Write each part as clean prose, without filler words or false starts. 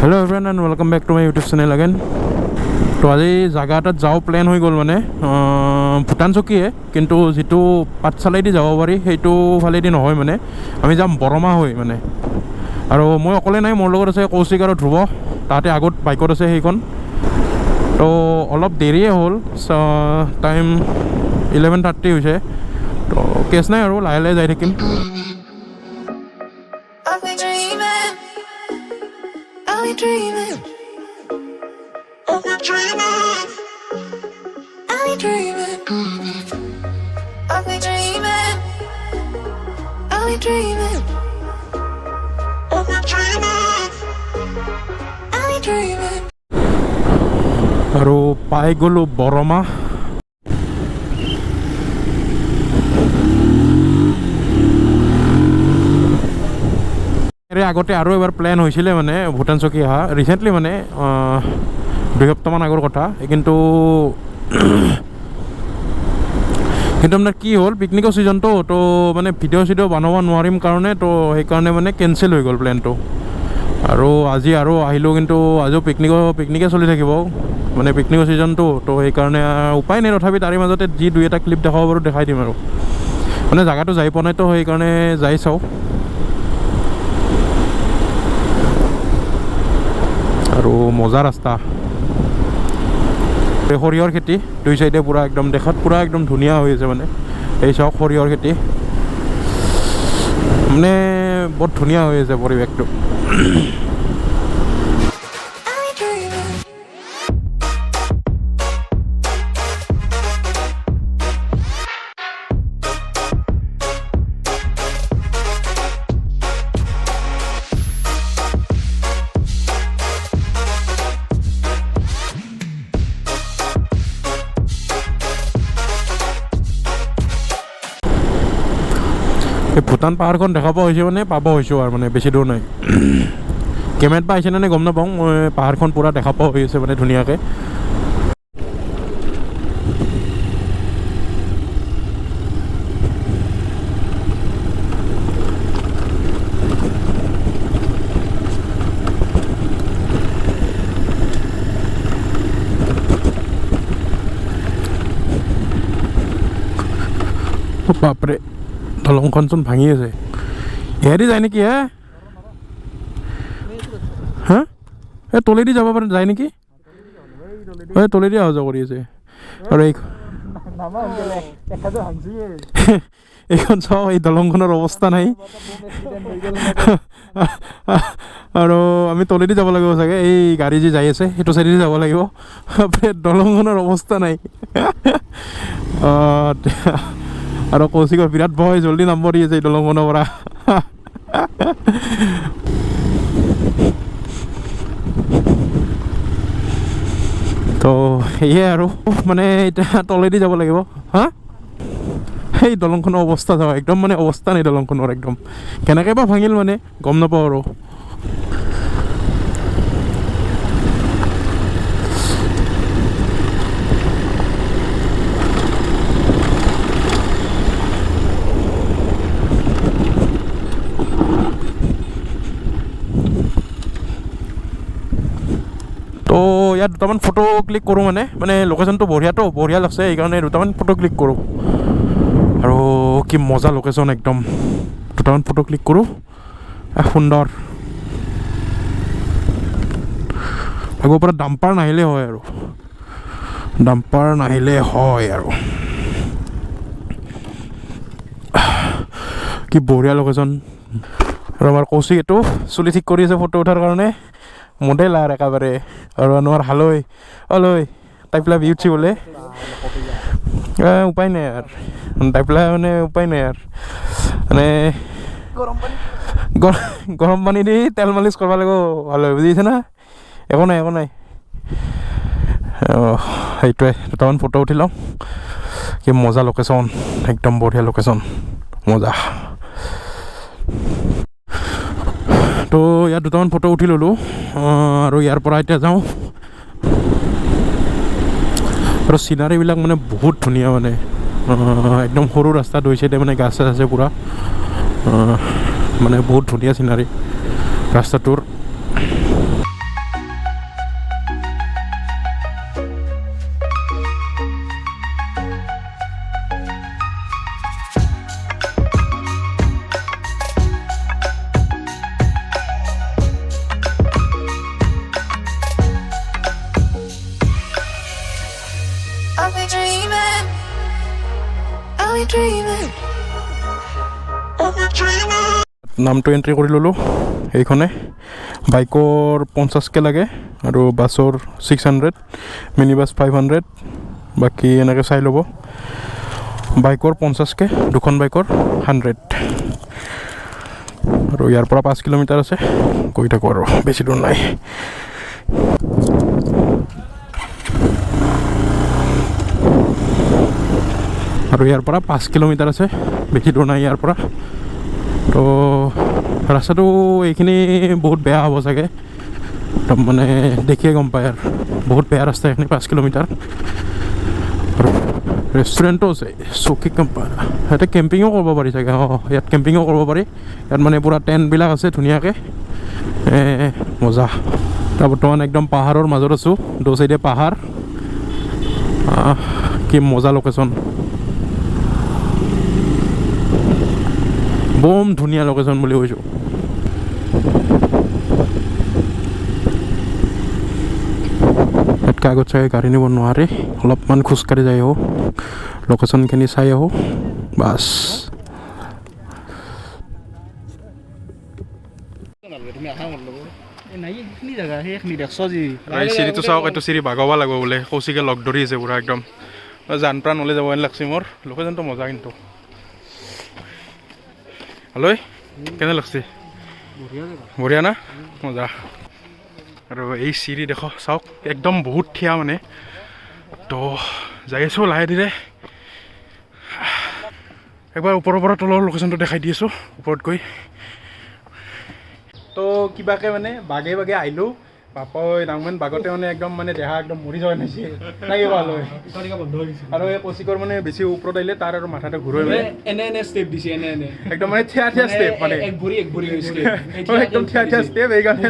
Hello everyone and welcome back to my YouTube channel again. তো আজি জায়গা এটাত যাও প্ল্যান হৈ গ'ল মানে ভূটান চকীয়ে কিন্তু যেটো পাঠশালাইদি যাব পাৰি সেইটো ফালেদি নহয় মানে আমি যাম বৰমা হৈ মানে আৰু মই অকলে নাই মোৰ লগত আছে কৌশিক আৰু ধ্ৰুৱ তাতে আগত বাইকত আছে সেইখন তো অলপ দেৰিয়ে হ'ল টাইম 11:30 হৈছে তো কেছ নাই আৰু লাহে লাহে যাই থাকিম Dreaming, I've been dreaming, I've been dreaming, I've been dreaming, I've been dreaming, I've been dreaming, I've been dreaming. আৰু পাই গ'লো বৰমা আগতে আৰু এবাৰ প্ল্যান হৈছিলে মানে ভূটান চকী অহা ৰিচেণ্টলি মানে 2 সপ্তাহমান আগৰ কথা কিন্তু মানে কি হ'ল পিকনিকৰ ছিজনটো তো মানে ভিডিঅ' বনাব নোৱাৰিম কাৰণে তো সেইকাৰণে মানে কেঞ্চেল হৈ গ'ল প্লেনটো আৰু আজি আৰু আহিলোঁ কিন্তু আজিও পিকনিকে চলি থাকিব মানে পিকনিকৰ ছিজনটো তো সেইকাৰণে উপায় নাই তথাপি তাৰে মাজতে যি 2-এটা ক্লিপ দেখাব পাৰোঁ দেখাই দিম আৰু মানে জেগাটো যাই পোৱা নাই তো সেইকাৰণে যাই চাওঁ আৰু মজা ৰাস্তা সৰিয়হৰ খেতি দুই চাইডে পুৰা একদম দেখাত পুৰা একদম ধুনীয়া হৈ আছে মানে এই চাওক সৰিয়হৰ খেতি মানে বহুত ধুনীয়া হৈ আছে পৰিৱেশটো এই ভূটান পাহাৰখন দেখা পোৱা হৈছে মানে পাব হৈছোঁ আৰু মানে বেছি দূৰ নাই কেমেৰাত পাইছে নে গম নাপাওঁ মই পাহাৰখন পূৰা দেখা পোৱা হৈ আছে মানে ধুনীয়াকৈ বাপৰে দলংখনচোন ভাঙি আছে এহেদি যায় নেকি হা এই তলেদি যাব পাৰে যায় নেকি এই তলেদি অহা যোৱা কৰি আছে আৰু এইখন চাওঁ এই দলংখনৰ অৱস্থা নাই আৰু আমি তলেদি যাব লাগিব চাগে এই গাড়ী যি যাই আছে সেইটো চাইডেদি যাব লাগিব দলংখনৰ অৱস্থা নাই আৰু কৌশিকৰ বিৰাট ভয় জল্দি নাম্বৰ দি আছে এই দলংখনৰ পৰা তো সেয়ে আৰু মানে এতিয়া তলেদি যাব লাগিব হা সেই দলংখনৰ অৱস্থা চাওঁ একদম মানে অৱস্থা নাই দলংখনৰ একদম কেনেকৈ বা ভাঙিল মানে গম নাপাওঁ আৰু তো ইয়াত দুটামান ফটো ক্লিক কৰোঁ মানে লোকেশ্যনটো বঢ়িয়া লাগছে সেইকাৰণে দুটামান ফটো ক্লিক কৰোঁ আৰু কি মজা লোকেশ্যন একদম দুটামান ফটো ক্লিক কৰোঁ সুন্দৰ আগৰ পৰা ডাম্পাৰ নাহিলে হয় আৰু কি বঢ়িয়া লোকেশ্যন আৰু আমাৰ কৌশিক এইটো চুলি ঠিক কৰি আছে ফটো উঠাৰ কাৰণে মডেল আৰু একেবাৰে আৰু আনোৱাৰ হালৈ অলৈ তাই পেলাই বিউটি বোলে উপায় নাই আৰু তাই পেলাই মানে উপায় নাই আৰু মানে গৰম পানী দি তেল মালিচ কৰিব লাগিব ভাল হয় বুজিছে না একো নাই সেইটোৱে দুটামান ফটো উঠি লওঁ কি মজা লোকেশ্যন একদম বঢ়িয়া লোকেশ্যন মজা তো ইয়াত দুটামান ফটো উঠি ল'লোঁ আৰু ইয়াৰ পৰা এতিয়া যাওঁ আৰু চিনাৰীবিলাক মানে বহুত ধুনীয়া মানে একদম সৰু ৰাস্তা দুই চাইডে মানে গাছ আছে পূৰা মানে বহুত ধুনীয়া চিনাৰী ৰাস্তাটোৰ dreaming. I've been dreaming. নামটো এণ্ট্ৰি কৰি ল'লোঁ এইখনে বাইকৰ 50কৈ লাগে আৰু বাছৰ 600 মিনি বাছ 500 বাকী এনেকৈ চাই ল'ব বাইকৰ 50কৈ দুখন বাইকৰ 100 আৰু ইয়াৰ পৰা 5 কিলোমিটাৰ আছে গৈ থাকোঁ আৰু বেছি দূৰ নাই আৰু ইয়াৰ পৰা 5 কিলোমিটাৰ আছে বেছি দূৰ নাই ইয়াৰ পৰা তো ৰাস্তাটো এইখিনি বহুত বেয়া হ'ব চাগে একদম মানে দেখিয়ে গম পায় আৰু বহুত বেয়া ৰাস্তা এইখিনি 5 কিলোমিটাৰ আৰু ৰেষ্টুৰেণ্টো আছে চকী কেম্প ইয়াতে কেম্পিঙো কৰিব পাৰি চাগে ইয়াত কেম্পিঙো কৰিব পাৰি ইয়াত মানে পূৰা টেণ্টবিলাক আছে ধুনীয়াকৈ মজা তাৰ বৰ্তমান একদম পাহাৰৰ মাজত আছোঁ দো চাইডে পাহাৰ কি মজা লোকেশ্যন বম ধুনীয়া লোকেশ্যন বুলি কৈছোঁ ইয়াতকৈ আগত চাগে গাড়ী নিব নোৱাৰি অলপমান খোজকাঢ়ি যাই আহোঁ লোকেশ্যনখিনি চাই আহোঁ বাছ চিৰিটো চাওক এইটো চিৰি বাগাব লাগিব বোলে কৌশিকে লগ ধৰি আছে পূৰা একদম জান প্ৰাণ ওলাই যাব লাগছে মোৰ লোকেশ্যনটো মজা কিন্তু হেল্ল' কেনে লাগছে বঢ়িয়া না মজা আৰু এই চিৰি দেখো চাওক একদম বহুত থিয়া মানে তো যাই আছোঁ লাহে ধীৰে একবাৰ ওপৰৰ পৰা তলৰ লোকেশ্যনটো দেখাই দি আছোঁ ওপৰত গৈ তো কিবাকে মানে বাগে বাগে আহিলোঁ বাপই ডাঙমেন বাগতে মানে একদম মানে দেহা একদম মৰি যোৱা নাছিল লাগে ভাল হয় আৰু এই কৌশিকৰ মানে বেছি ওপৰত আহিলে তাৰ আৰু মাথাটো ঘূৰাই এনে ষ্টেপ দিছে এনে একদম মানে থিয়া থিয়া ষ্টেপ মানে এক ভৰি হৈছিলে একদম থিয়া থিয়া ষ্টেপ এইকাৰণে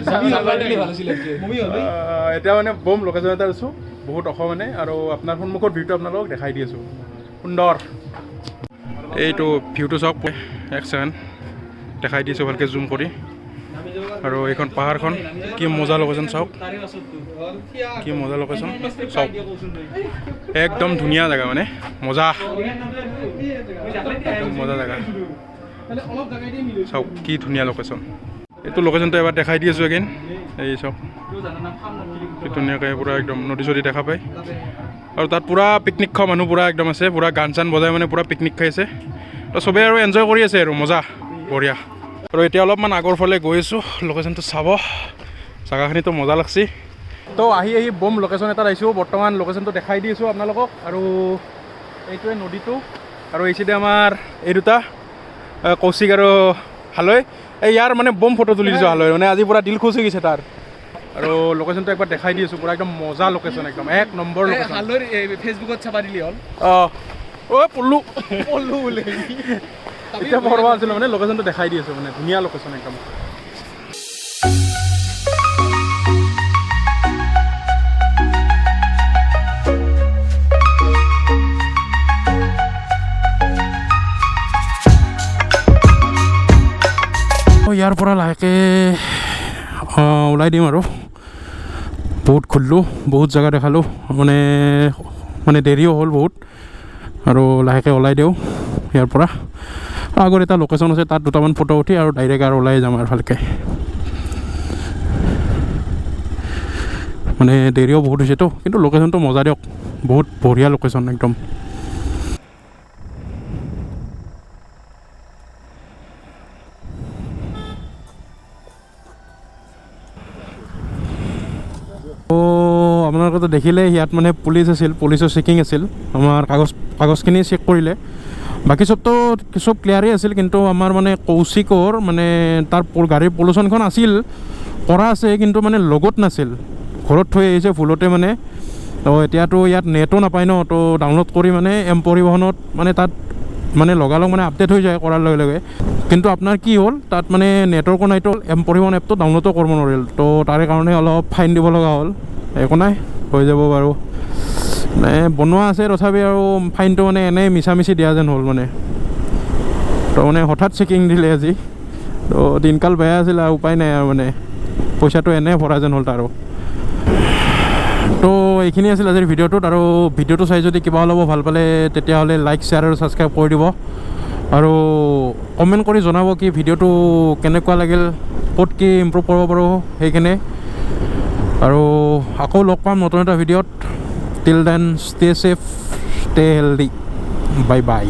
এতিয়া মানে বম লোকেশ্যন এটা আছোঁ বহুত ওখ মানে আৰু আপোনাৰ সন্মুখৰ ভিউটো আপোনালোকক দেখাই দি আছোঁ সুন্দৰ এইটো ভিউটো চাওক এক ছেকেণ্ড দেখাই দিছোঁ ভালকৈ জুম কৰি আৰু এইখন পাহাৰখন কি মজা লোকেশ্যন চাওক কি মজা লোকেশ্যন চাওক একদম ধুনীয়া জেগা মানে মজা একদম মজা জেগা চাওক কি ধুনীয়া লোকেশ্যন এইটো লোকেশ্যনটো এবাৰ দেখাই দি আছোঁ এগেইন এই চাওক কি ধুনীয়াকৈ পূৰা একদম নদী চদী দেখা পায় আৰু তাত পূৰা পিকনিক খোৱা মানুহ পূৰা একদম আছে পূৰা গান চান বজাই মানে পূৰা পিকনিক খাই আছে তো চবেই আৰু এনজয় কৰি আছে আৰু মজা বঢ়িয়া আৰু এতিয়া অলপমান আগৰ ফালে গৈ আছোঁ লোকেশ্যনটো চাব জেগাখিনিতো মজা লাগছি তো আহি বম লোকেশ্যন এটাত আহিছোঁ বৰ্তমান লোকেশ্যনটো দেখাই দি আছোঁ আপোনালোকক আৰু এইটোৱে নদীটো আৰু এই চাইডে আমাৰ এই দুটা কৌশিক আৰু হালৈ এই ইয়াৰ মানে বম ফটো তুলি দিছোঁ হালৈ মানে আজি পূৰা দিল খুচ হৈ গৈছে তাৰ আৰু লোকেশ্যনটো একবাৰ দেখাই দি আছোঁ পূৰা একদম মজা লোকেশ্যন একদম এক নম্বৰ লোকেশ্যন হালৰ ফেচবুকত চাবা দিলি হ'ল পল্লু বোলে এতিয়া পঢ়বা আছিলোঁ মানে লোকেশ্যনটো দেখাই দি আছোঁ মানে ধুনীয়া লোকেশ্যন একদম ইয়াৰ পৰা লাহেকৈ ওলাই দিম আৰু বহুত ঘূৰিলোঁ বহুত জেগা দেখালোঁ মানে দেৰিও হ'ল বহুত আৰু লাহেকৈ ওলাই দিওঁ ইয়াৰ পৰা আগৰ এটা লোকেশ্যন আছে তাত দুটামান ফটো উঠি আৰু ডাইৰেক্ট আৰু ওলাই যাম আৰু ভালকৈ মানে দেৰিও বহুত হৈছেতো কিন্তু লোকেশ্যনটো মজা দিয়ক বহুত বঢ়িয়া লোকেশ্যন একদম আপোনালোকেতো দেখিলে ইয়াত মানে পুলিচ আছিল পুলিচৰ চেকিং আছিল আমাৰ কাগজখিনি চেক কৰিলে বাকী চব ক্লিয়াৰেই আছিল কিন্তু আমাৰ মানে কৌশিকৰ মানে তাৰ গাড়ীৰ পলিউশ্যনখন আছিল কৰা আছে কিন্তু মানে লগত নাছিল ঘৰত থৈ আহিছে ভুলতে মানে তো এতিয়াতো ইয়াত নেটো নাপায় ন তো ডাউনলোড কৰি মানে এম পৰিবহণত মানে তাত মানে লগালগ মানে আপডেট হৈ যায় কৰাৰ লগে লগে কিন্তু আপোনাৰ কি হ'ল তাত মানে নেটৱৰ্কো নাইতো এম পৰিবহণ এপটো ডাউনলোডো কৰিব নোৱাৰিল তো তাৰে কাৰণে অলপ ফাইন দিব লগা হ'ল একো নাই হৈ যাব বাৰু মানে বনোৱা আছে তথাপি আৰু ফাইনটো মানে এনেই মিছামিছি দিয়া যেন হ'ল মানে তো মানে হঠাৎ চেকিং দিলে আজি তো দিনকাল বেয়া আছিল আৰু উপায় নাই আৰু মানে পইচাটো এনেই ভৰা যেন হ'ল তাৰো তো এইখিনি আছিল আজিৰ ভিডিঅ'টোত আৰু ভিডিঅ'টো চাই যদি কিবা অলপ ভাল পালে তেতিয়াহ'লে লাইক শ্বেয়াৰ আৰু ছাবস্ক্ৰাইব কৰি দিব আৰু কমেণ্ট কৰি জনাব কি ভিডিঅ'টো কেনেকুৱা লাগিল ক'ত কি ইম্প্ৰুভ কৰিব পাৰোঁ সেইখিনি আৰু আকৌ লগ পাম নতুন এটা ভিডিঅ'ত till then stay safe stay healthy bye বাই